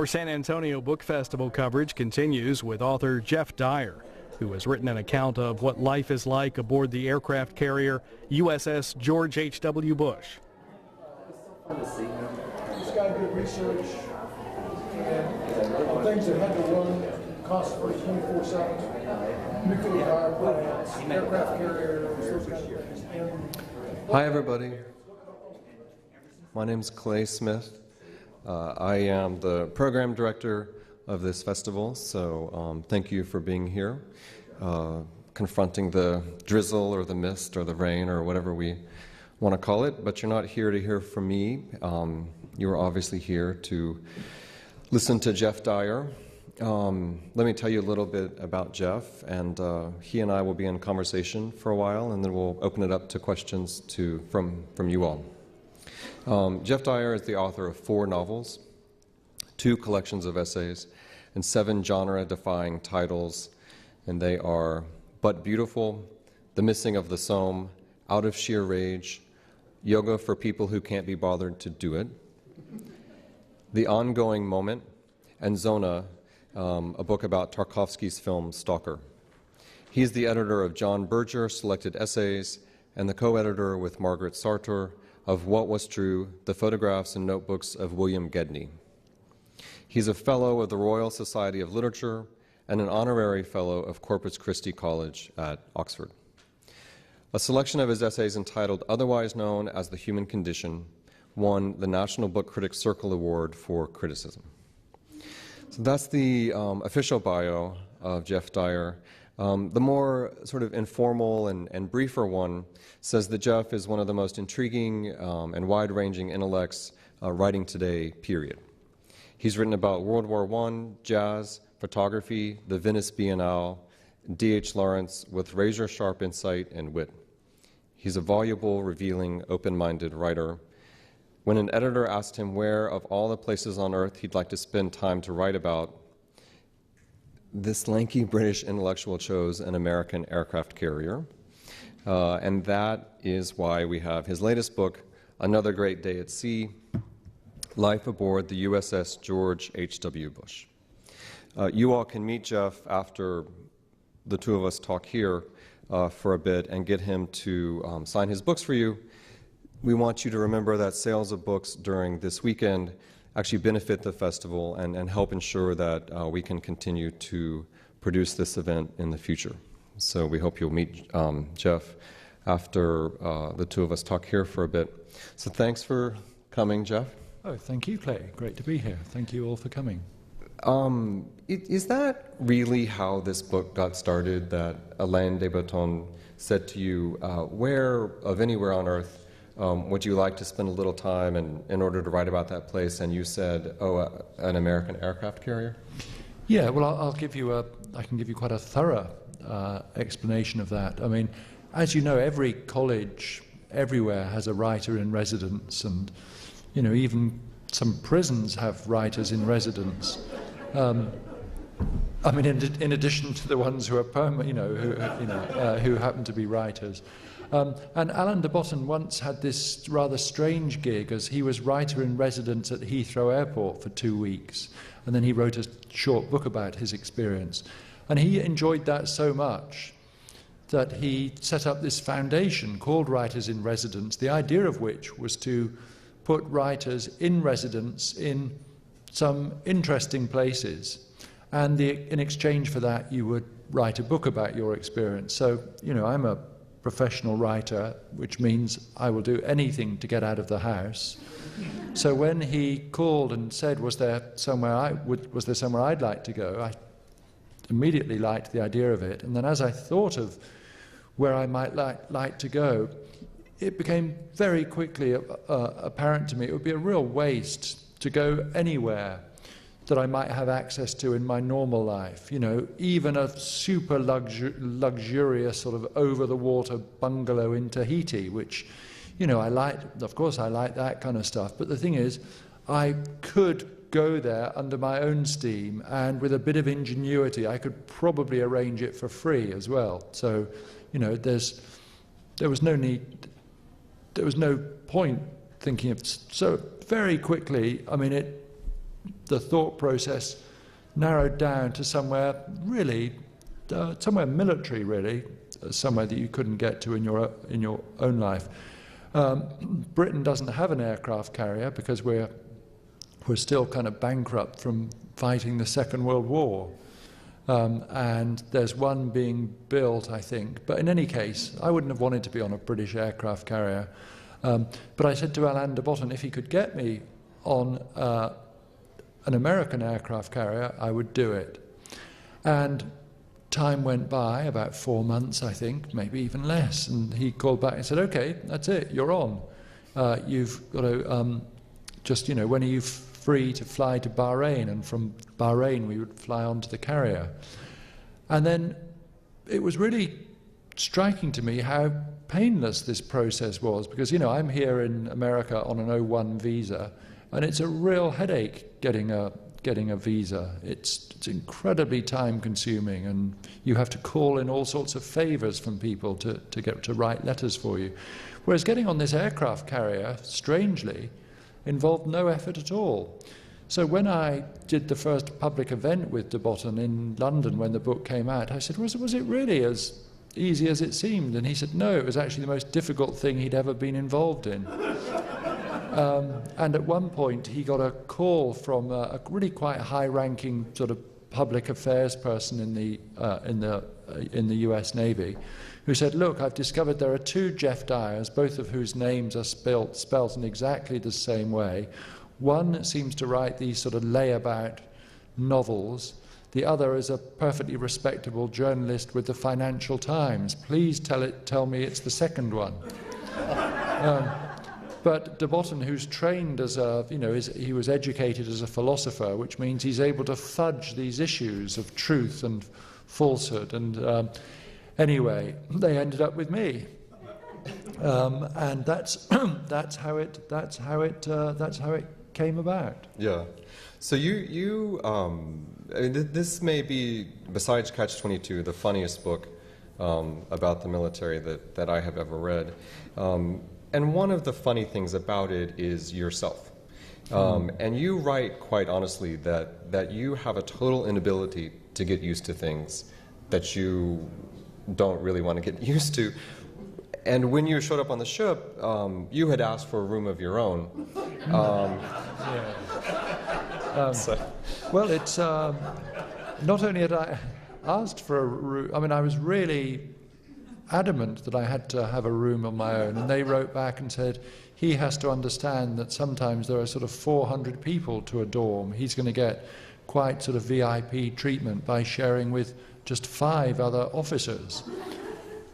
Our San Antonio Book Festival coverage continues with author Geoff Dyer, who has written an account of what life is like aboard the aircraft carrier USS George H.W. Bush. This guy did research and things that had to run constantly 24/7. Nuclear power plants, aircraft carriers, those kind of things. Hi, everybody. My name is Clay Smith. I am the program director of this festival, so thank you for being here, confronting the drizzle or the mist or the rain or whatever we want to call it, but you're not here to hear from me. You're obviously here to listen to Geoff Dyer. Let me tell you a little bit about Geoff, and he and I will be in conversation for a while, and then we'll open it up to questions from you all. Geoff Dyer is the author of 4 novels, 2 collections of essays, and 7 genre-defying titles, and they are But Beautiful, The Missing of the Somme, Out of Sheer Rage, Yoga for People Who Can't Be Bothered to Do It, The Ongoing Moment, and Zona, a book about Tarkovsky's film Stalker. He's the editor of John Berger Selected Essays and the co-editor with Margaret Sartor of What Was True, the Photographs and Notebooks of William Gedney. He's a fellow of the Royal Society of Literature and an honorary fellow of Corpus Christi College at Oxford. A selection of his essays entitled Otherwise Known as The Human Condition won the National Book Critics Circle Award for Criticism. So that's the official bio of Geoff Dyer. The more sort of informal and briefer one says that Geoff is one of the most intriguing and wide-ranging intellects writing today, period. He's written about World War I, jazz, photography, the Venice Biennale, D.H. Lawrence with razor-sharp insight and wit. He's a voluble, revealing, open-minded writer. When an editor asked him where, of all the places on earth he'd like to spend time to write about, this lanky British intellectual chose an American aircraft carrier, and that is why we have his latest book, Another Great Day at Sea, Life Aboard the USS George H.W. Bush. You all can meet Geoff after the two of us talk here for a bit and get him to sign his books for you. We want you to remember that sales of books during this weekend actually benefit the festival and help ensure that we can continue to produce this event in the future. So we hope you'll meet Geoff after the two of us talk here for a bit. So thanks for coming, Geoff. Oh, thank you, Clay. Great to be here. Thank you all for coming. Is that really how this book got started, that Alain de Botton said to you, where of anywhere on earth would you like to spend a little time in order to write about that place? And you said, oh, an American aircraft carrier? Yeah, well, I can give you quite a thorough explanation of that. I mean, as you know, every college everywhere has a writer in residence, and, you know, even some prisons have writers in residence. I mean, in addition to the ones who are who happen to be writers. And Alain de Botton once had this rather strange gig, as he was writer in residence at Heathrow Airport for 2 weeks, and then he wrote a short book about his experience. And he enjoyed that so much that he set up this foundation called Writers in Residence, the idea of which was to put writers in residence in some interesting places, and in exchange for that you would write a book about your experience. So, you know, I'm a professional writer, which means I will do anything to get out of the house. So when he called and said, was there somewhere I'd like to go, I immediately liked the idea of it. And then as I thought of where I might like to go, it became very quickly apparent to me it would be a real waste to go anywhere that I might have access to in my normal life. You know, even a super luxurious sort of over-the-water bungalow in Tahiti, which, you know, I like. Of course, I like that kind of stuff. But the thing is, I could go there under my own steam, and with a bit of ingenuity, I could probably arrange it for free as well. So, you know, there was no need, there was no point thinking of. So very quickly, I mean, the thought process narrowed down to somewhere really, somewhere military really, somewhere that you couldn't get to in your own life. Britain doesn't have an aircraft carrier because we're still kind of bankrupt from fighting the Second World War. And there's one being built, I think. But in any case, I wouldn't have wanted to be on a British aircraft carrier. But I said to Alain de Botton, if he could get me on an American aircraft carrier, I would do it. And time went by, about 4 months, I think, maybe even less. And he called back and said, okay, that's it, you're on. You've got to just, when are you free to fly to Bahrain? And from Bahrain, we would fly onto the carrier. And then it was really striking to me how painless this process was, because, I'm here in America on an O1 visa, and it's a real headache getting a visa. It's incredibly time-consuming, and you have to call in all sorts of favours from people to get to write letters for you. Whereas getting on this aircraft carrier, strangely, involved no effort at all. So when I did the first public event with de Botton in London when the book came out, I said, was it really as easy as it seemed? And he said, no, it was actually the most difficult thing he'd ever been involved in. And at one point, he got a call from a really quite high-ranking sort of public affairs person in the U.S. Navy, who said, "Look, I've discovered there are two Geoff Dyers, both of whose names are spelt in exactly the same way. One seems to write these sort of layabout novels. The other is a perfectly respectable journalist with the Financial Times. Please tell me it's the second one." But de Botton, who's trained as he was educated as a philosopher, which means he's able to fudge these issues of truth and falsehood. And anyway, they ended up with me, and that's how it came about. Yeah. So this may be, besides Catch-22, the funniest book about the military that I have ever read. And one of the funny things about it is yourself. And you write quite honestly that you have a total inability to get used to things that you don't really want to get used to. And when you showed up on the ship, you had asked for a room of your own. Well, it's not only had I asked for a room, I mean, I was really adamant that I had to have a room of my own, and they wrote back and said he has to understand that sometimes there are sort of 400 people to a dorm. He's going to get quite sort of VIP treatment by sharing with just 5 other officers.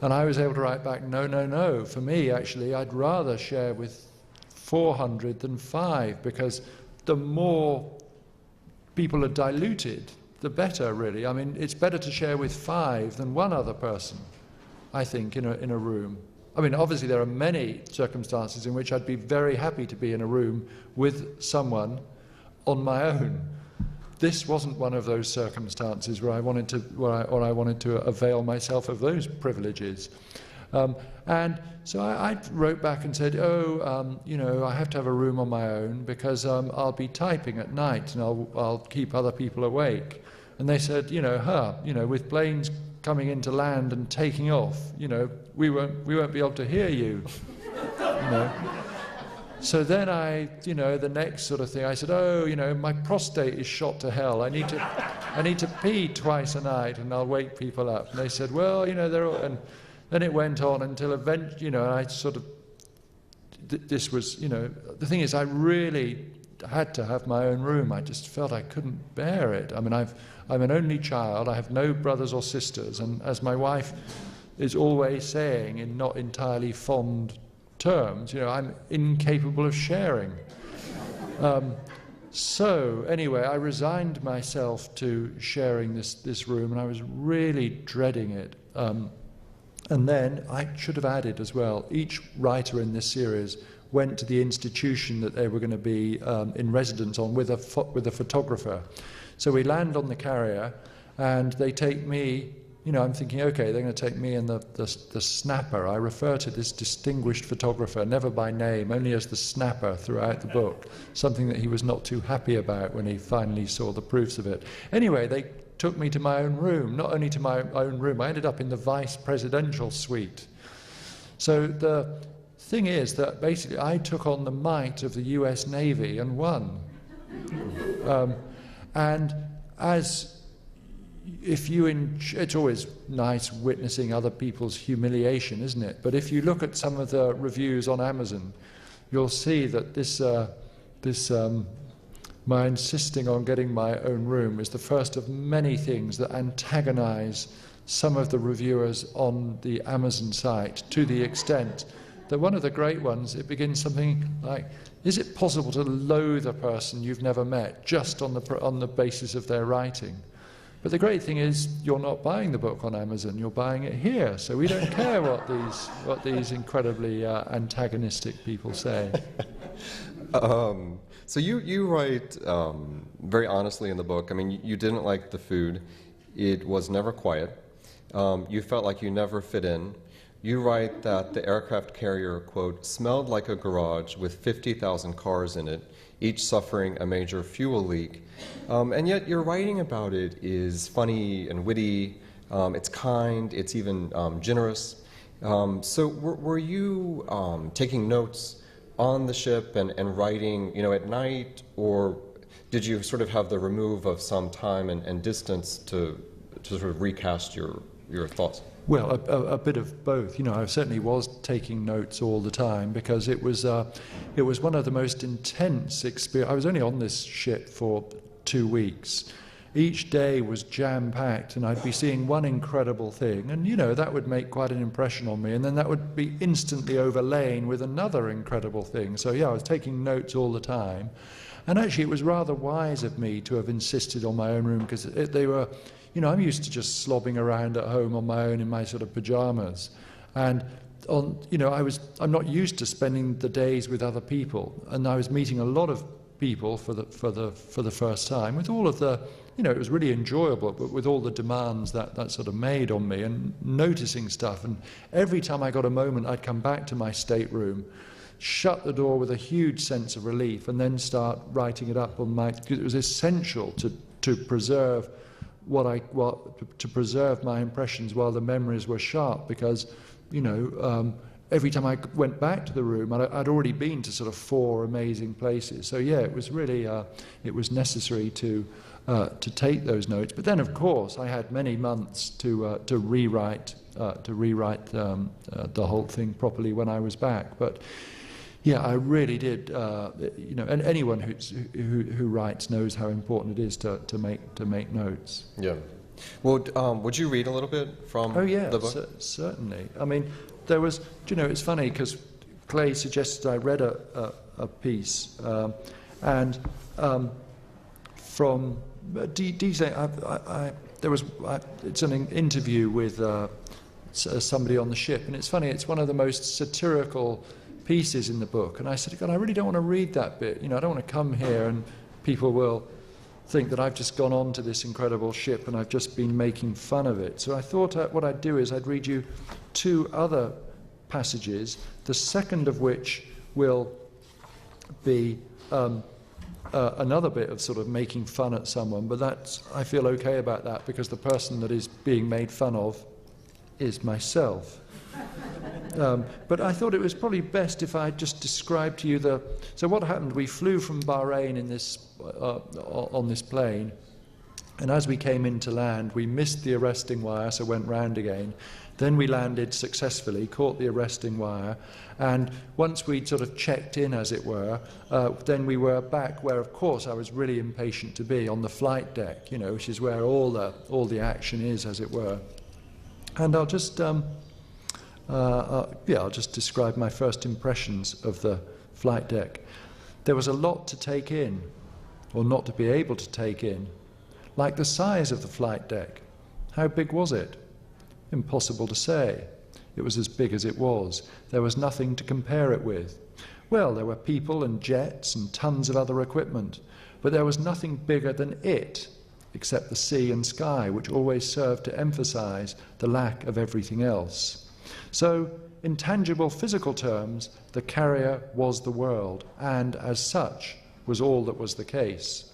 And I was able to write back, no. For me, actually, I'd rather share with 400 than 5, because the more people are diluted, the better, really. I mean, it's better to share with 5 than 1 other person, I think, in a room. I mean, obviously there are many circumstances in which I'd be very happy to be in a room with someone on my own. This wasn't one of those circumstances where I wanted to avail myself of those privileges. And so I wrote back and said, I have to have a room on my own because I'll be typing at night and I'll keep other people awake. And they said, with planes coming into land and taking off, we won't be able to hear you. So then the next sort of thing, I said, my prostate is shot to hell. I need to pee twice a night, and I'll wake people up. And they said, well, they're all, and then it went on until eventually, I sort of, this was, the thing is, I really had to have my own room. I just felt I couldn't bear it. I mean, I'm an only child. I have no brothers or sisters, and as my wife is always saying in not entirely fond terms, I'm incapable of sharing. So anyway, I resigned myself to sharing this room, and I was really dreading it. And then I should have added as well, each writer in this series went to the institution that they were going to be in residence on with a photographer. So we land on the carrier, and they take me you know, I'm thinking, okay, they're going to take me and the snapper. I refer to this distinguished photographer, never by name, only as the snapper throughout the book, something that he was not too happy about when he finally saw the proofs of it. Anyway, they took me to my own room, not only to my own room, I ended up in the vice presidential suite. So the thing is that basically I took on the might of the US Navy and won. And as if you, it's always nice witnessing other people's humiliation, isn't it? But if you look at some of the reviews on Amazon, you'll see that my insisting on getting my own room is the first of many things that antagonize some of the reviewers on the Amazon site, to the extent that one of the great ones, it begins something like, is it possible to loathe a person you've never met just on the basis of their writing? But the great thing is, you're not buying the book on Amazon, you're buying it here, so we don't care what these incredibly antagonistic people say. So you write very honestly in the book. I mean, you didn't like the food. It was never quiet. You felt like you never fit in. You write that the aircraft carrier, quote, smelled like a garage with 50,000 cars in it, each suffering a major fuel leak. And yet your writing about it is funny and witty, it's kind, it's even generous. So were you taking notes on the ship and writing, you know, at night, or did you sort of have the remove of some time and distance to sort of recast your thoughts? Well, a bit of both. You know, I certainly was taking notes all the time, because it was one of the most intense experiences. I was only on this ship for 2 weeks. Each day was jam-packed, and I'd be seeing one incredible thing, and, you know, that would make quite an impression on me, and then that would be instantly overlain with another incredible thing. So, yeah, I was taking notes all the time. And actually, it was rather wise of me to have insisted on my own room, because they were... You know, I'm used to just slobbing around at home on my own in my sort of pajamas, and you know, I'm not used to spending the days with other people, and I was meeting a lot of people for the first time, with all of the, you know, it was really enjoyable, but with all the demands that sort of made on me, and noticing stuff. And every time I got a moment, I'd come back to my stateroom, shut the door with a huge sense of relief, and then start writing it up on my. It was essential to preserve. To preserve my impressions while the memories were sharp, because, you know, every time I went back to the room, I'd already been to sort of 4 amazing places. So yeah, it was really it was necessary to take those notes. But then, of course, I had many months to rewrite the whole thing properly when I was back. But yeah, I really did. You know, and anyone who writes knows how important it is to make notes. Yeah. Well, would you read a little bit from the book? Certainly. I mean, there was. You know, it's funny because Clay suggested I read a piece, and from DJ, there was. It's an interview with somebody on the ship, and it's funny. It's one of the most satirical pieces in the book, and I said, God, I really don't want to read that bit. You know, I don't want to come here and people will think that I've just gone on to this incredible ship and I've just been making fun of it. So I thought what I'd do is I'd read you 2 other passages, the second of which will be another bit of sort of making fun at someone, but I feel okay about that, because the person that is being made fun of is myself. But I thought it was probably best if I just described to you so what happened. We flew from Bahrain on this plane, and as we came into land, we missed the arresting wire, so went round again. Then we landed successfully, caught the arresting wire, and once we'd sort of checked in, as it were, then we were back where, of course, I was really impatient to be, on the flight deck, you know, which is where all the action is, as it were. And I'll just I'll just describe my first impressions of the flight deck. There was a lot to take in, or not to be able to take in, like the size of the flight deck. How big was it? Impossible to say. It was as big as it was. There was nothing to compare it with. Well, there were people and jets and tons of other equipment, but there was nothing bigger than it. except the sea and sky, which always served to emphasize the lack of everything else. So, in tangible physical terms, the carrier was the world, and as such, was all that was the case.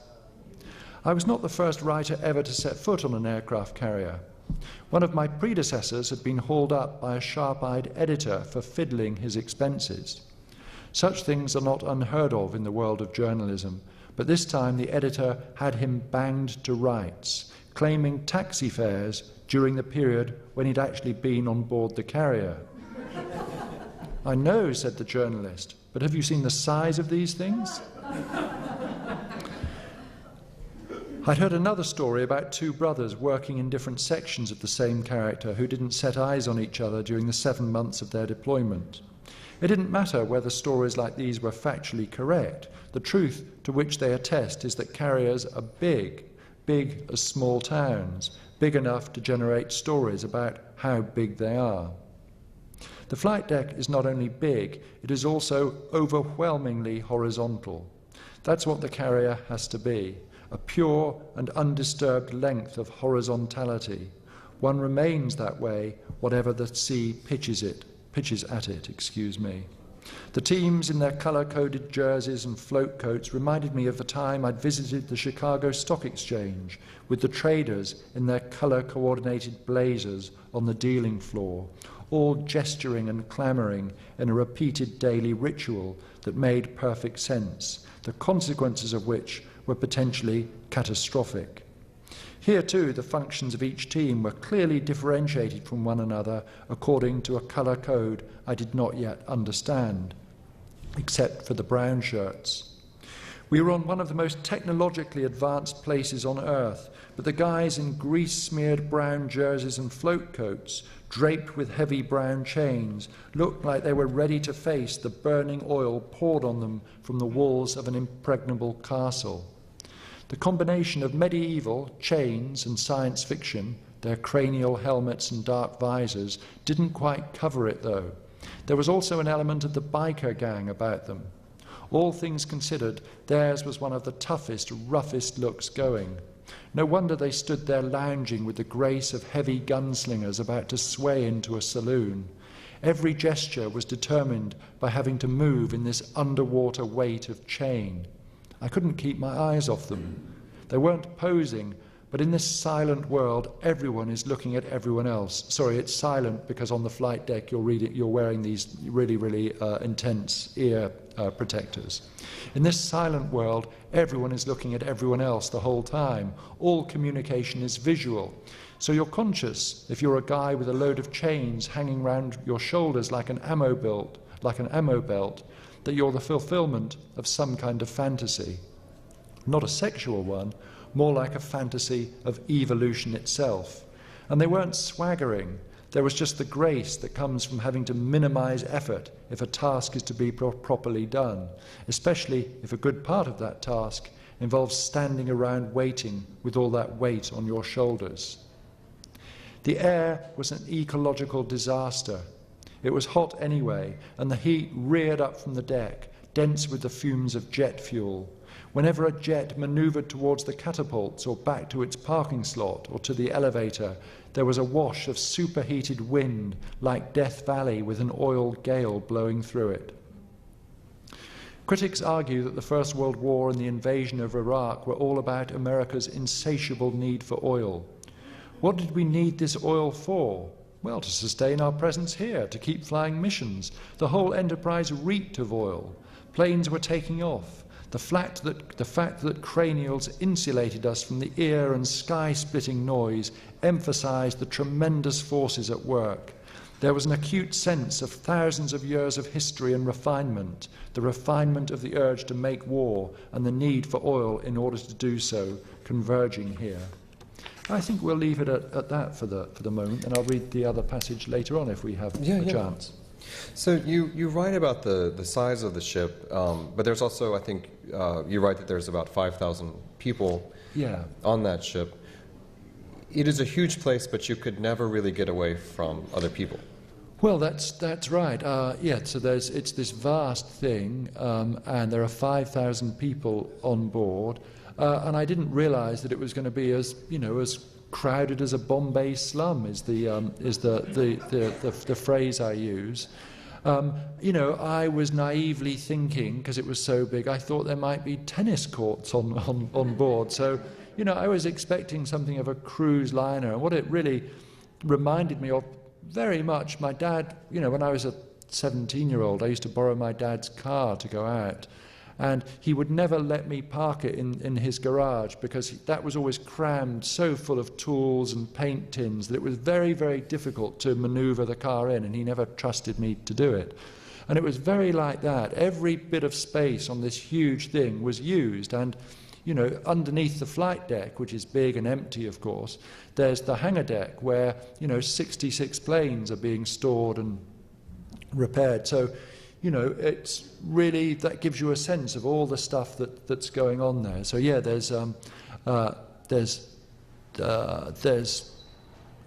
I was not the first writer ever to set foot on an aircraft carrier. One of my predecessors had been hauled up by a sharp-eyed editor for fiddling his expenses. Such things are not unheard of in the world of journalism, but this time the editor had him banged to rights, claiming taxi fares during the period when he'd actually been on board the carrier. "I know," said the journalist, "but have you seen the size of these things?" I'd heard another story about two brothers working in different sections of the same character who didn't set eyes on each other during the 7 months of their deployment. It didn't matter whether stories like these were factually correct. The truth to which they attest is that carriers are big, big as small towns, big enough to generate stories about how big they are. The flight deck is not only big, it is also overwhelmingly horizontal. That's what the carrier has to be. A pure and undisturbed length of horizontality. One remains that way, whatever the sea pitches at it. The teams in their colour-coded jerseys and float coats reminded me of the time I'd visited the Chicago Stock Exchange with the traders in their colour-coordinated blazers on the dealing floor, all gesturing and clamouring in a repeated daily ritual that made perfect sense, the consequences of which were potentially catastrophic. Here too, the functions of each team were clearly differentiated from one another according to a colour code I did not yet understand, except for the brown shirts. We were on one of the most technologically advanced places on Earth, but the guys in grease-smeared brown jerseys and float coats, draped with heavy brown chains, looked like they were ready to face the burning oil poured on them from the walls of an impregnable castle. The combination of medieval, chains and science fiction, their cranial helmets and dark visors, didn't quite cover it though. There was also an element of the biker gang about them. All things considered, theirs was one of the toughest, roughest looks going. No wonder they stood there lounging with the grace of heavy gunslingers about to sway into a saloon. Every gesture was determined by having to move in this underwater weight of chain. I couldn't keep my eyes off them. They weren't posing, but in this silent world, everyone is looking at everyone else. Sorry, it's silent because on the flight deck you're wearing these really intense ear protectors. In this silent world, everyone is looking at everyone else the whole time. All communication is visual. So you're conscious, if you're a guy with a load of chains hanging around your shoulders like an ammo belt, that you're the fulfillment of some kind of fantasy. Not a sexual one, more like a fantasy of evolution itself. And they weren't swaggering. There was just the grace that comes from having to minimize effort if a task is to be properly done, especially if a good part of that task involves standing around waiting with all that weight on your shoulders. The air was an ecological disaster. It was hot anyway, and the heat reared up from the deck, dense with the fumes of jet fuel. Whenever a jet manoeuvred towards the catapults or back to its parking slot or to the elevator, there was a wash of superheated wind like Death Valley with an oil gale blowing through it. Critics argue that the First World War and the invasion of Iraq were all about America's insatiable need for oil. What did we need this oil for? Well, to sustain our presence here, to keep flying missions. The whole enterprise reeked of oil. Planes were taking off. The fact that cranials insulated us from the ear and sky-splitting noise emphasized the tremendous forces at work. There was an acute sense of thousands of years of history and refinement, the refinement of the urge to make war and the need for oil in order to do so, converging here. I think we'll leave it at that for the moment, and I'll read the other passage later on if we have a chance. So you write about the size of the ship, but there's also, I think, you write that there's about 5,000 people on that ship. It is a huge place, but you could never really get away from other people. Well, that's right. So it's this vast thing, and there are 5,000 people on board. and I didn't realise that it was going to be as crowded as a Bombay slum is the phrase I use. I was naively thinking, because it was so big, I thought there might be tennis courts on board. So, I was expecting something of a cruise liner. And what it really reminded me of very much, my dad, when I was a 17-year-old, I used to borrow my dad's car to go out. And he would never let me park it in his garage because that was always crammed so full of tools and paint tins that it was very, very difficult to manoeuvre the car in, and he never trusted me to do it. And it was very like that. Every bit of space on this huge thing was used, and underneath the flight deck, which is big and empty, of course, there's the hangar deck where 66 planes are being stored and repaired. So it's really, that gives you a sense of all the stuff that's going on there. So yeah,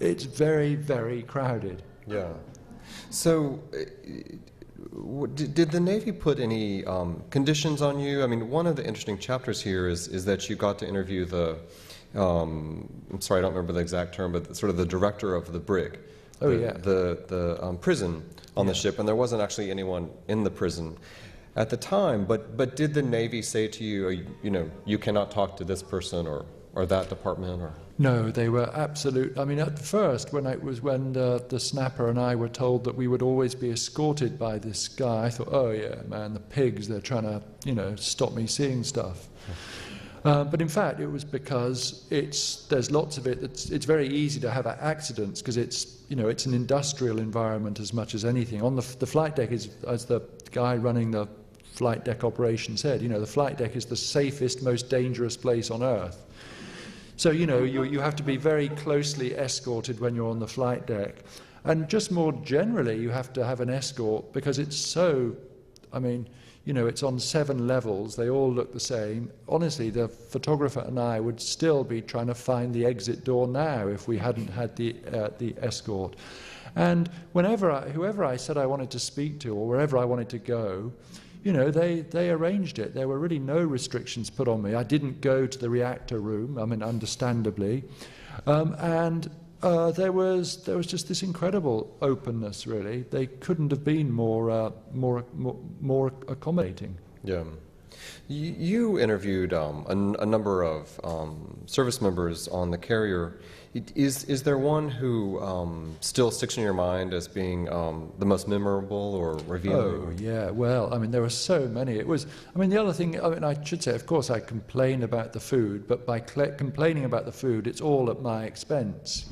it's very, very crowded. Yeah. So did the Navy put any conditions on you? I mean, one of the interesting chapters here is that you got to interview I'm sorry, I don't remember the exact term, but sort of the director of the brig. The prison on the ship, and there wasn't actually anyone in the prison at the time. But did the Navy say to you, you cannot talk to this person or that department? Or no, they were absolute. I mean, at first, when the snapper and I were told that we would always be escorted by this guy, I thought, oh yeah, man, the pigs, they're trying to stop me seeing stuff. But in fact, it was because there's lots of it. It's very easy to have accidents because it's an industrial environment as much as anything. On the flight deck is, as the guy running the flight deck operation said, the flight deck is the safest, most dangerous place on Earth. So you have to be very closely escorted when you're on the flight deck, and just more generally, you have to have an escort because it's so. I mean. It's on 7 levels. They all look the same. Honestly, the photographer and I would still be trying to find the exit door now if we hadn't had the escort. And whoever I said I wanted to speak to or wherever I wanted to go, they arranged it. There were really no restrictions put on me. I didn't go to the reactor room, understandably. There was just this incredible openness. Really, they couldn't have been more accommodating. Yeah, you interviewed a number of service members on the carrier. Is there one who still sticks in your mind as being the most memorable or revealing? Oh, yeah. Well, there were so many. It was. The other thing. I should say, of course, I complain about the food, but by complaining about the food, it's all at my expense.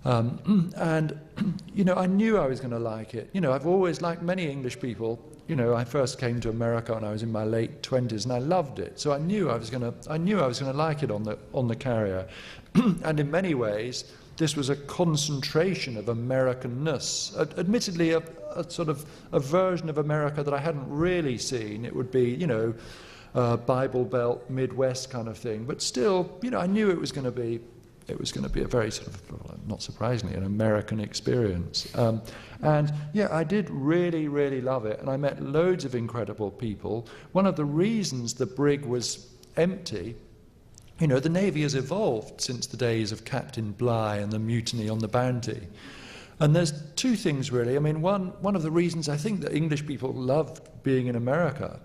And I knew I was going to like it. I've always, like many English people, I first came to America when I was in my late 20s, and I loved it. So I knew I was going to like it on the carrier. And in many ways, this was a concentration of Americanness. Admittedly, a sort of a version of America that I hadn't really seen. It would be, Bible Belt, Midwest kind of thing. But still, I knew it was going to be a very sort of, not surprisingly, an American experience. And yeah, I did really, really love it. And I met loads of incredible people. One of the reasons the brig was empty, the Navy has evolved since the days of Captain Bligh and the mutiny on the Bounty. And there's 2 things really. One of the reasons I think that English people loved being in America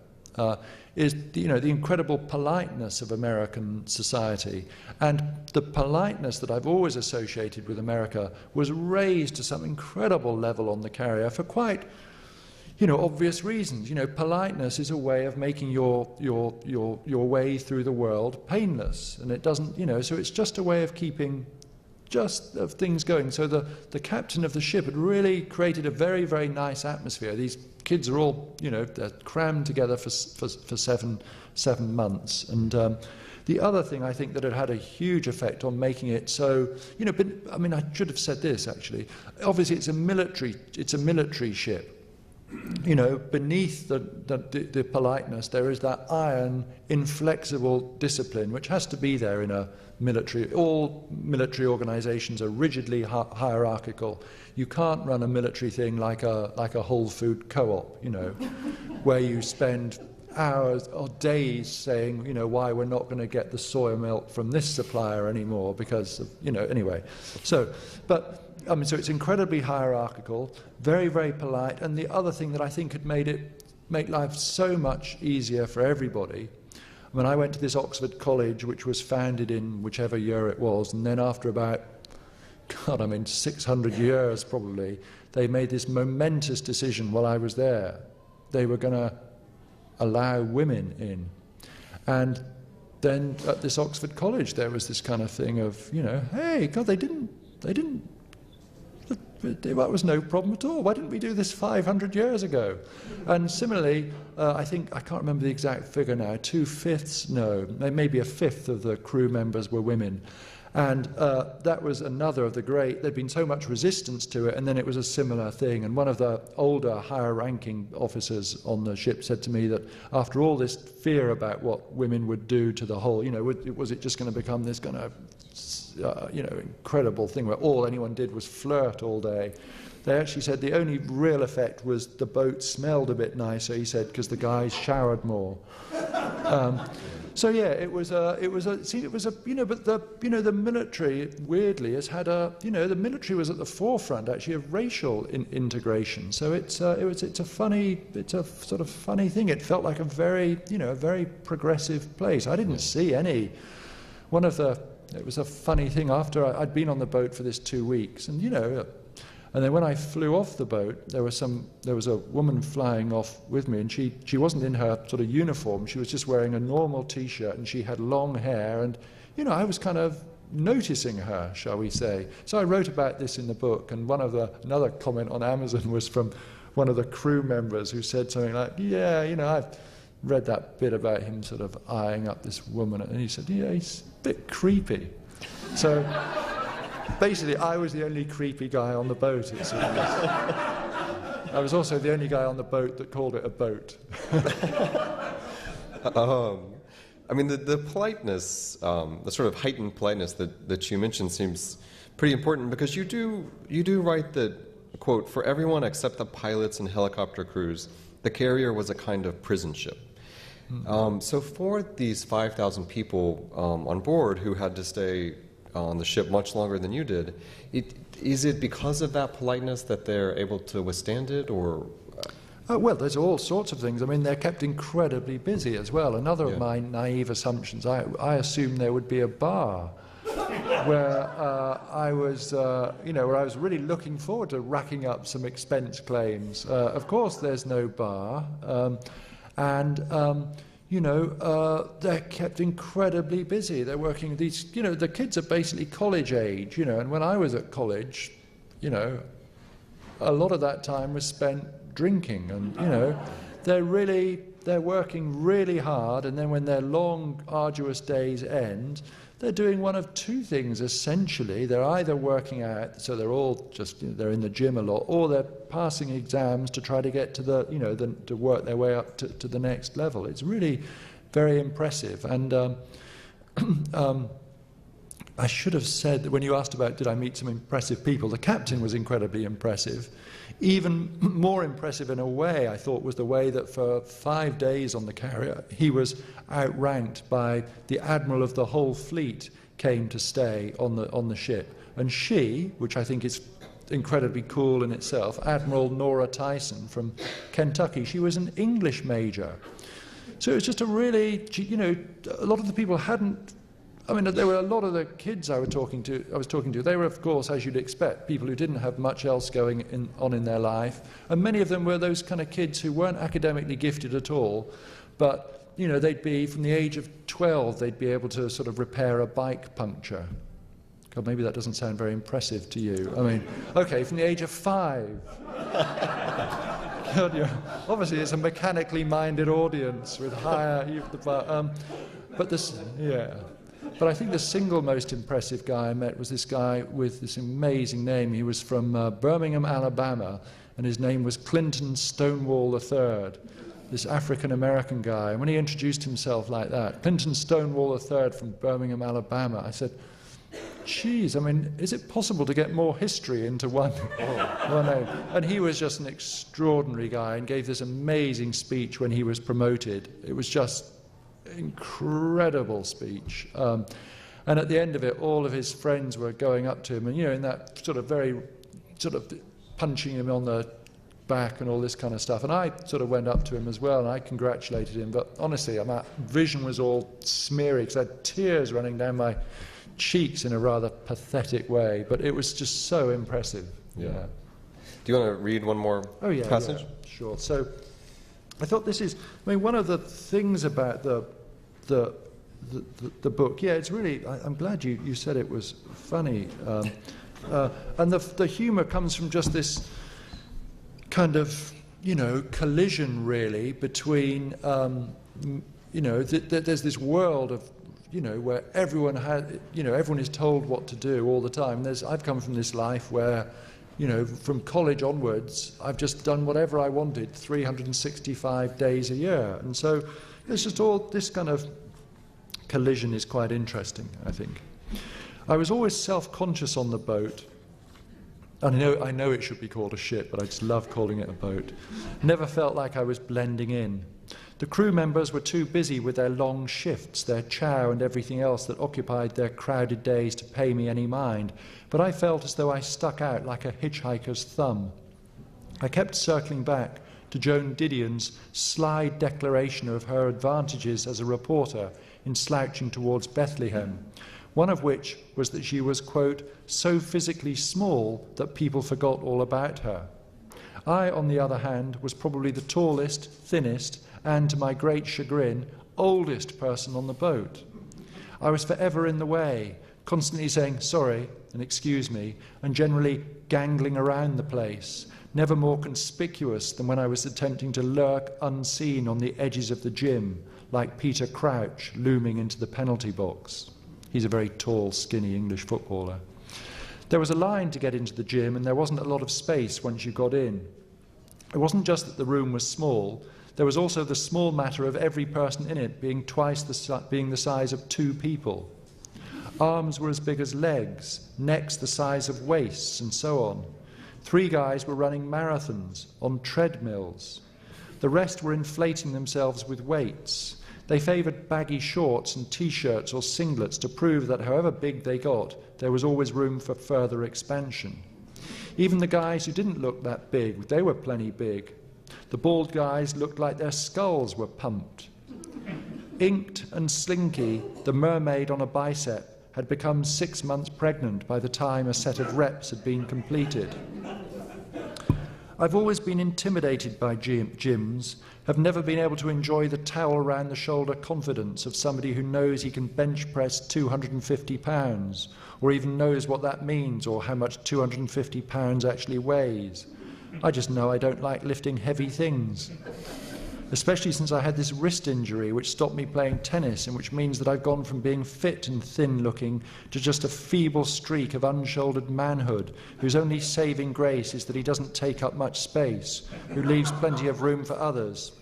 is the incredible politeness of American society. And the politeness that I've always associated with America was raised to some incredible level on the carrier for quite obvious reasons. Politeness is a way of making your way through the world painless, and it doesn't, so it's just a way of keeping of things going. So the captain of the ship had really created a very, very nice atmosphere. These kids are all, they're crammed together for 7 months. And the other thing I think that it had a huge effect on making it so, but, I should have said this actually. Obviously, it's a military ship. Beneath the politeness, there is that iron, inflexible discipline, which has to be there in a military. All military organizations are rigidly hierarchical. You can't run a military thing like a whole food co-op, where you spend hours or days saying, why we're not going to get the soy milk from this supplier anymore because of, anyway. So, but, so it's incredibly hierarchical, very, very polite. And the other thing that I think had make life so much easier for everybody. When I went to this Oxford college, which was founded in whichever year it was, and then after about, 600 years probably, they made this momentous decision while I was there. They were going to allow women in. And then at this Oxford college there was this kind of thing of, hey, God, that was no problem at all. Why didn't we do this 500 years ago? And similarly, I can't remember the exact figure now, 2/5, no, maybe 1/5 of the crew members were women. And that was another of the great, there'd been so much resistance to it, and then it was a similar thing. And one of the older, higher-ranking officers on the ship said to me that after all this fear about what women would do to the whole, was it just going to become this kind of, incredible thing where all anyone did was flirt all day. They actually said the only real effect was the boat smelled a bit nicer, he said, because the guys showered more. So yeah, but the military weirdly has had the military was at the forefront actually of racial integration. So it's a sort of funny thing. It felt like a very progressive place. I didn't see any. It was a funny thing after I'd been on the boat for this 2 weeks, and and then when I flew off the boat, there was a woman flying off with me, and she wasn't in her sort of uniform. She was just wearing a normal T-shirt, and she had long hair, and I was kind of noticing her, shall we say. So I wrote about this in the book, and another comment on Amazon was from one of the crew members who said something like, yeah, I've read that bit about him sort of eyeing up this woman, and he said, yeah, he's a bit creepy. So basically, I was the only creepy guy on the boat, it seems. I was also the only guy on the boat that called it a boat. The politeness, the sort of heightened politeness that you mentioned seems pretty important, because you do write that, quote, for everyone except the pilots and helicopter crews, the carrier was a kind of prison ship. Mm-hmm. So for these 5,000 people on board who had to stay on the ship much longer than you did, is it because of that politeness that they're able to withstand it, or? Well, there's all sorts of things. they're kept incredibly busy as well. Another of my naive assumptions, I assumed there would be a bar where I was really looking forward to racking up some expense claims. Of course, there's no bar, they're kept incredibly busy. They're working the kids are basically college age, and when I was at college, a lot of that time was spent drinking, and they're working really hard, and then when their long, arduous days end, they're doing one of two things essentially. They're either working out, so they're all they're in the gym a lot, or they're passing exams to try to get to to work their way up to the next level. It's really very impressive. And I should have said that when you asked about did I meet some impressive people, the captain was incredibly impressive. Even more impressive in a way, I thought, was the way that for 5 days on the carrier, he was outranked by the admiral of the whole fleet came to stay on the ship. And she, which I think is incredibly cool in itself, Admiral Nora Tyson from Kentucky, she was an English major. So it was just a really, a lot of the people hadn't, there were a lot of the kids I was talking to, they were, of course, as you'd expect, people who didn't have much else going on in their life. And many of them were those kind of kids who weren't academically gifted at all, but, they'd be, from the age of 12, they'd be able to sort of repair a bike puncture. God, maybe that doesn't sound very impressive to you. Okay, from the age of 5. God, obviously it's a mechanically minded audience with higher... But I think the single most impressive guy I met was this guy with this amazing name. He was from Birmingham, Alabama, and his name was Clinton Stonewall III, this African-American guy. And when he introduced himself like that, Clinton Stonewall III from Birmingham, Alabama, I said, geez, I mean, is it possible to get more history into one name? And he was just an extraordinary guy and gave this amazing speech when he was promoted. It was just incredible speech. And at the end of it, all of his friends were going up to him and, in that sort of very, sort of punching him on the back and all this kind of stuff. And I sort of went up to him as well and I congratulated him. But honestly, my vision was all smeary because I had tears running down my cheeks in a rather pathetic way. But it was just so impressive. Yeah. Do you want to read one more passage? Yeah, sure. So I thought this is, one of the things about the book, it's really, I'm glad you said it was funny. And the humour comes from just this kind of, collision really between, there's this world of, where everyone is told what to do all the time. I've come from this life where, from college onwards, I've just done whatever I wanted 365 days a year. And so it's just all this kind of collision is quite interesting, I think. I was always self-conscious on the boat. And I know it should be called a ship, but I just love calling it a boat. Never felt like I was blending in. The crew members were too busy with their long shifts, their chow and everything else that occupied their crowded days to pay me any mind, but I felt as though I stuck out like a hitchhiker's thumb. I kept circling back to Joan Didion's sly declaration of her advantages as a reporter in slouching towards Bethlehem, one of which was that she was, quote, so physically small that people forgot all about her. I, on the other hand, was probably the tallest, thinnest, and, to my great chagrin, oldest person on the boat. I was forever in the way, constantly saying sorry and excuse me, and generally gangling around the place, never more conspicuous than when I was attempting to lurk unseen on the edges of the gym, like Peter Crouch looming into the penalty box. He's a very tall, skinny English footballer. There was a line to get into the gym, and there wasn't a lot of space once you got in. It wasn't just that the room was small, there was also the small matter of every person in it being being the size of 2 people. Arms were as big as legs, necks the size of waists, and so on. 3 guys were running marathons on treadmills. The rest were inflating themselves with weights. They favoured baggy shorts and T-shirts or singlets to prove that however big they got, there was always room for further expansion. Even the guys who didn't look that big, they were plenty big. The bald guys looked like their skulls were pumped. Inked and slinky, the mermaid on a bicep had become 6 months pregnant by the time a set of reps had been completed. I've always been intimidated by gyms, have never been able to enjoy the towel around the shoulder confidence of somebody who knows he can bench press 250 pounds, or even knows what that means or how much 250 pounds actually weighs. I just know I don't like lifting heavy things, especially since I had this wrist injury which stopped me playing tennis, and which means that I've gone from being fit and thin-looking to just a feeble streak of unshouldered manhood whose only saving grace is that he doesn't take up much space, who leaves plenty of room for others.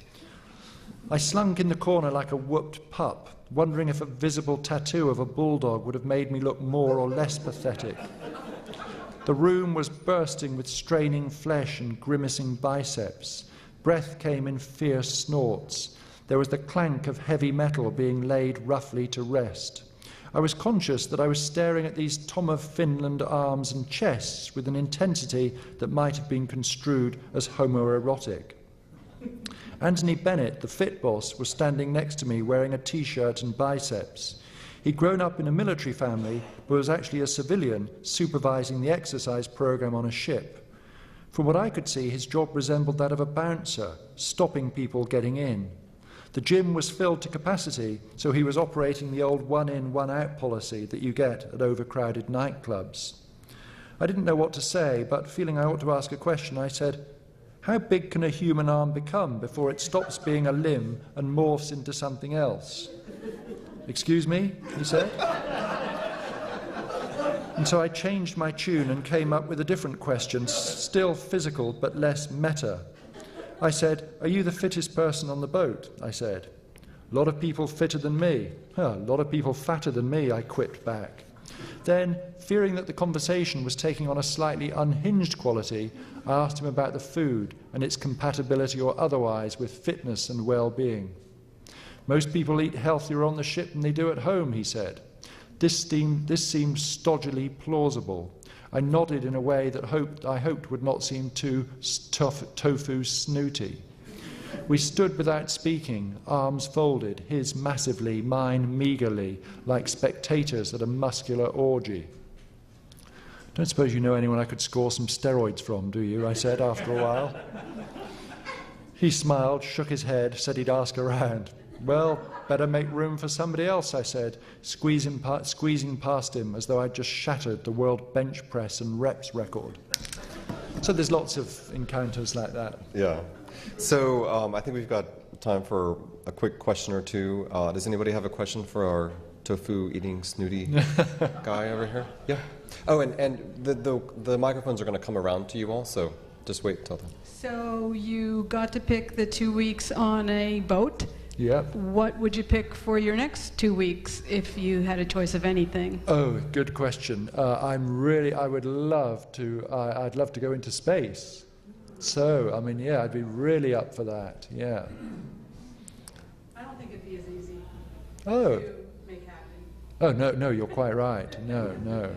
I slunk in the corner like a whooped pup, wondering if a visible tattoo of a bulldog would have made me look more or less pathetic. The room was bursting with straining flesh and grimacing biceps. Breath came in fierce snorts. There was the clank of heavy metal being laid roughly to rest. I was conscious that I was staring at these Tom of Finland arms and chests with an intensity that might have been construed as homoerotic. Anthony Bennett, the fit boss, was standing next to me wearing a T-shirt and biceps. He'd grown up in a military family, but was actually a civilian supervising the exercise program on a ship. From what I could see, his job resembled that of a bouncer, stopping people getting in. The gym was filled to capacity, so he was operating the old one-in, one-out policy that you get at overcrowded nightclubs. I didn't know what to say, but feeling I ought to ask a question, I said, "How big can a human arm become before it stops being a limb and morphs into something else?" "Excuse me?" he said. And so I changed my tune and came up with a different question, still physical but less meta. I said, "Are you the fittest person on the boat?" I said. "A lot of people fitter than me." "A lot of people fatter than me," I quipped back. Then, fearing that the conversation was taking on a slightly unhinged quality, I asked him about the food and its compatibility or otherwise with fitness and well-being. Most people eat healthier on the ship than they do at home, he said. This seemed stodgily plausible. I nodded in a way that I hoped would not seem too tofu snooty. We stood without speaking, arms folded, his massively, mine meagerly, like spectators at a muscular orgy. Don't suppose you know anyone I could score some steroids from, do you? I said after a while. He smiled, shook his head, said he'd ask around. Well, better make room for somebody else, I said, squeezing past him as though I'd just shattered the world bench press and reps record. So there's lots of encounters like that. Yeah. So I think we've got time for a quick question or two. Does anybody have a question for our tofu-eating snooty guy over here? Yeah. Oh, and the microphones are going to come around to you all, so just wait till then. So you got to pick the 2 weeks on a boat. Yep. What would you pick for your next 2 weeks if you had a choice of anything? Oh, good question. I'd love to go into space. So, I mean, yeah, I'd be really up for that, yeah. I don't think it'd be as easy Oh. to make happen. Oh, no, you're quite right. No.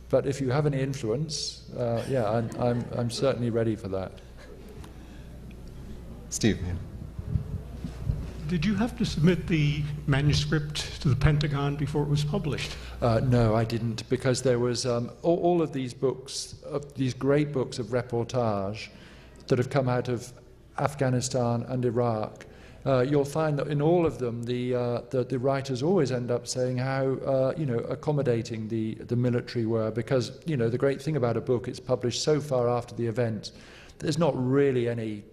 But if you have any influence, yeah, I'm certainly ready for that. Steve. Yeah. Did you have to submit the manuscript to the Pentagon before it was published? No, I didn't, because there was all of these books, these great books of reportage that have come out of Afghanistan and Iraq. You'll find that in all of them, the writers always end up saying how accommodating the military were, because the great thing about a book, it's published so far after the event, there's not really any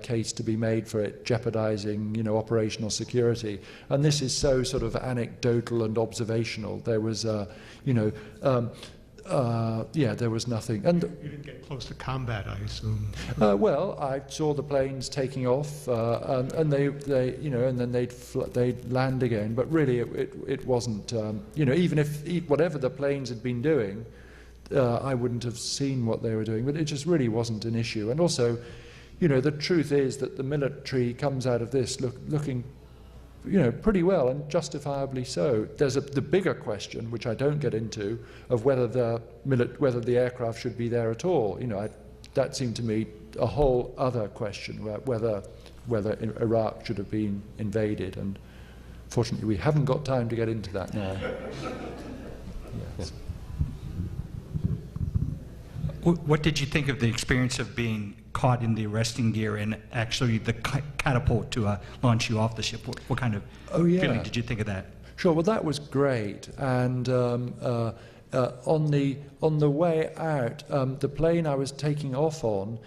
case to be made for it jeopardizing, operational security. And this is so sort of anecdotal and observational. There was, there was nothing. And you didn't get close to combat, I assume. Well, I saw the planes taking off, and they and then they'd land again. But really, it wasn't. Even if whatever the planes had been doing, I wouldn't have seen what they were doing. But it just really wasn't an issue. And also, the truth is that the military comes out of this looking, pretty well, and justifiably so. There's the bigger question, which I don't get into, of whether the aircraft should be there at all. That seemed to me a whole other question, whether Iraq should have been invaded. And fortunately, we haven't got time to get into that now. Yes. What did you think of the experience of being caught in the arresting gear and actually the catapult to launch you off the ship? What kind of feeling did you think of that? Sure. Well, that was great. And on the way out, the plane I was taking off on,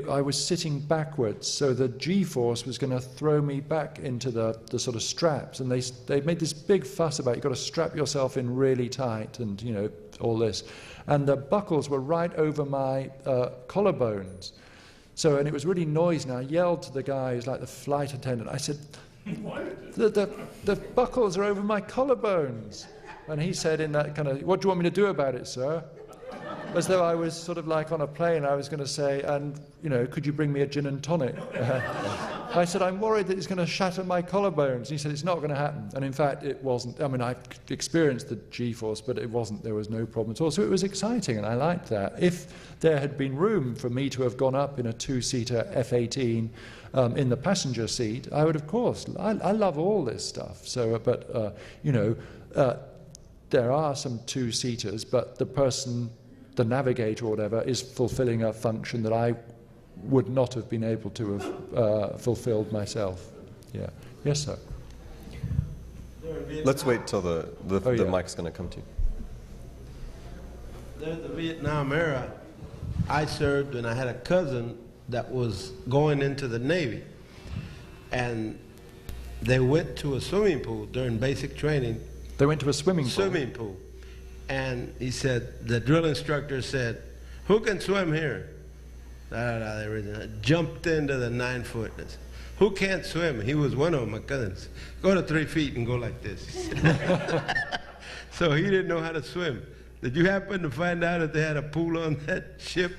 I was sitting backwards, so the G-force was going to throw me back into the sort of straps. And they made this big fuss about you've got to strap yourself in really tight, and all this. And the buckles were right over my collarbones. So, and it was really noisy, and I yelled to the guy who's like the flight attendant. I said, the buckles are over my collarbones. And he said in that kind of, what do you want me to do about it, sir? As though I was sort of like on a plane, I was going to say, and, could you bring me a gin and tonic? I said, I'm worried that it's going to shatter my collarbones. He said, it's not going to happen. And in fact, it wasn't. I mean, I experienced the G-force, but it wasn't. There was no problem at all. So it was exciting, and I liked that. If there had been room for me to have gone up in a two-seater F-18 in the passenger seat, I would, of course. I love all this stuff. So, but, there are some two-seaters, but the navigator or whatever, is fulfilling a function that I would not have been able to have fulfilled myself. Yeah. Yes, sir. Let's wait till the mic's going to come to you. There's the Vietnam era. I served, and I had a cousin that was going into the Navy. And they went to a swimming pool during basic training. They went to a swimming pool? Swimming pool. And he said, the drill instructor said, who can swim here? They jumped into the 9-foot. Who can't swim? He was one of my cousins. Go to 3 feet and go like this. So he didn't know how to swim. Did you happen to find out if they had a pool on that ship,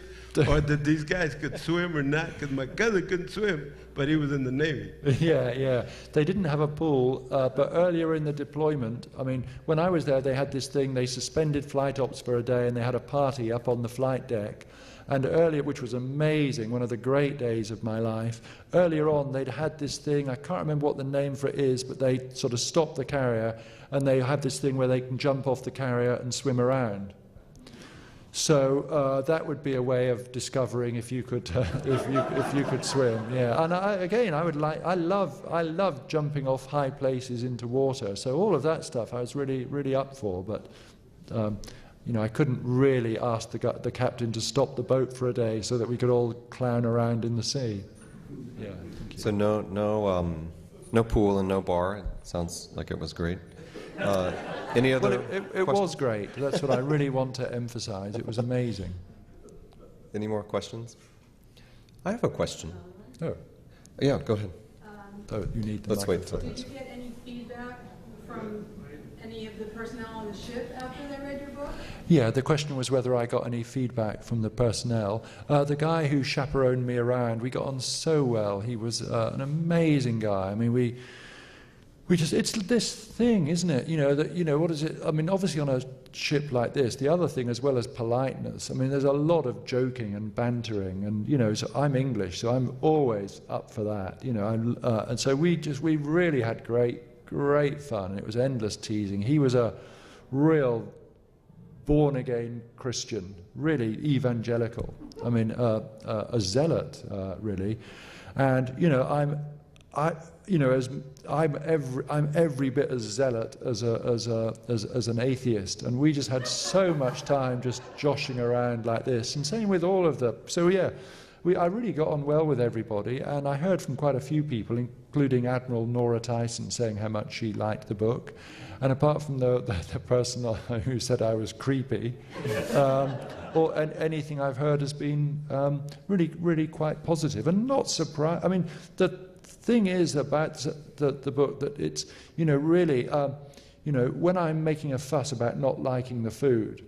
or that these guys could swim or not? Because my cousin couldn't swim, but he was in the Navy. Yeah. They didn't have a pool, but earlier in the deployment, I mean, when I was there, they had this thing, they suspended flight ops for a day, and they had a party up on the flight deck. And earlier, which was amazing, one of the great days of my life, earlier on they'd had this thing, I can't remember what the name for it is, but they sort of stopped the carrier, and they have this thing where they can jump off the carrier and swim around. So that would be a way of discovering if you could if you could swim. Yeah, and I love jumping off high places into water. So all of that stuff I was really up for. But you know, I couldn't really ask the captain to stop the boat for a day so that we could all clown around in the sea. Yeah. Thank you. So no pool and no bar. It sounds like it was great. Any other? Well, it was great. That's what I really want to emphasize. It was amazing. Any more questions? I have a question. Oh. Yeah, go ahead. Oh, you need the Let's wait microphone. Did you get any feedback from any of the personnel on the ship after they read your book? Yeah, the question was whether I got any feedback from the personnel. The guy who chaperoned me around, we got on so well. He was an amazing guy. I mean, we just, it's this thing, isn't it? You know, that, you know, what is it? I mean, obviously on a ship like this, the other thing as well as politeness, I mean, there's a lot of joking and bantering, and, you know, so I'm English, so I'm always up for that, you know, and so we really had great fun. It was endless teasing. He was a real born-again Christian, really evangelical. I mean, a zealot, really. And, you know, I'm every bit as zealot as an atheist, and we just had so much time just joshing around like this. And same with all of the. So yeah, I really got on well with everybody, and I heard from quite a few people, including Admiral Nora Tyson, saying how much she liked the book. And apart from the person who said I was creepy, or anything I've heard has been really quite positive and not surprised. I mean, the thing is about the book that it's, you know, really, you know, when I'm making a fuss about not liking the food,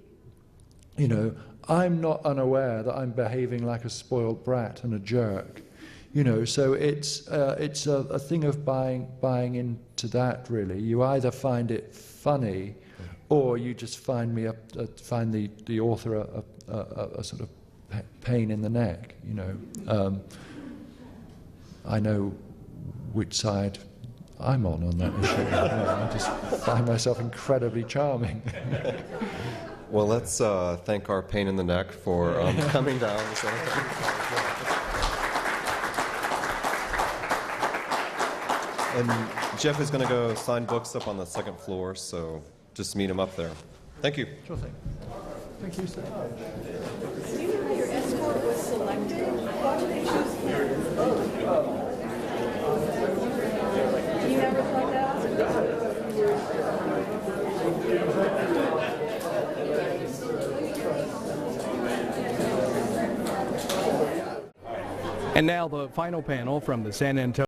you know, I'm not unaware that I'm behaving like a spoiled brat and a jerk, you know. So it's a thing of buying into that, really. You either find it funny, or you just find the author a sort of pain in the neck, you know. I know which side I'm on that issue. You know, I just find myself incredibly charming. Well, let's thank our pain in the neck for coming down. And Geoff is going to go sign books up on the second floor, so just meet him up there. Thank you. Sure thing. Thank you, sir. Do you know how your escort was selected? Why did they choose him? You never thought to ask? And now the final panel from the San Antonio